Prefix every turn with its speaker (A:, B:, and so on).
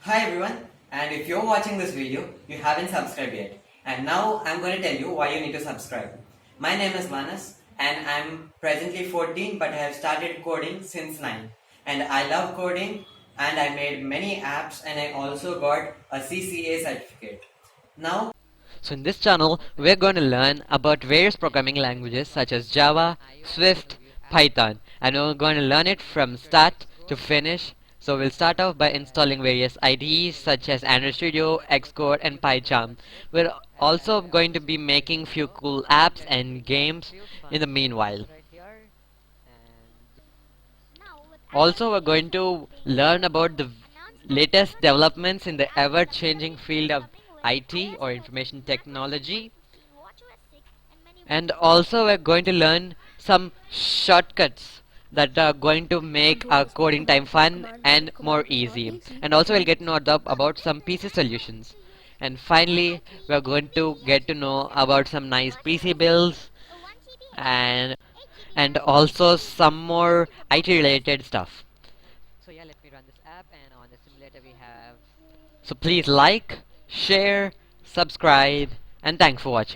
A: Hi everyone, and if you're watching this video, you haven't subscribed yet. And now I'm going to tell you why you need to subscribe. My name is Manas and I'm presently 14 but I have started coding since 9. And I love coding and I made many apps and I also got a CCA certificate. Now,
B: So in this channel, we're going to learn about various programming languages such as Java, Swift, Python, and we're going to learn it from start to finish. So we'll start off by installing various IDEs such as Android Studio, Xcode, and PyCharm. We're also going to be making few cool apps and games in the meanwhile. Also, we're going to learn about the latest developments in the ever-changing field of IT or information technology. And also, we're going to learn some shortcuts that are going to make our coding time fun and more easy. And also, we'll get to know about some PC solutions. And finally, we're going to get to know about some nice PC builds and also some more IT related stuff. So yeah, let me run this app, and on the simulator we have. So please like, share, subscribe, and thanks for watching.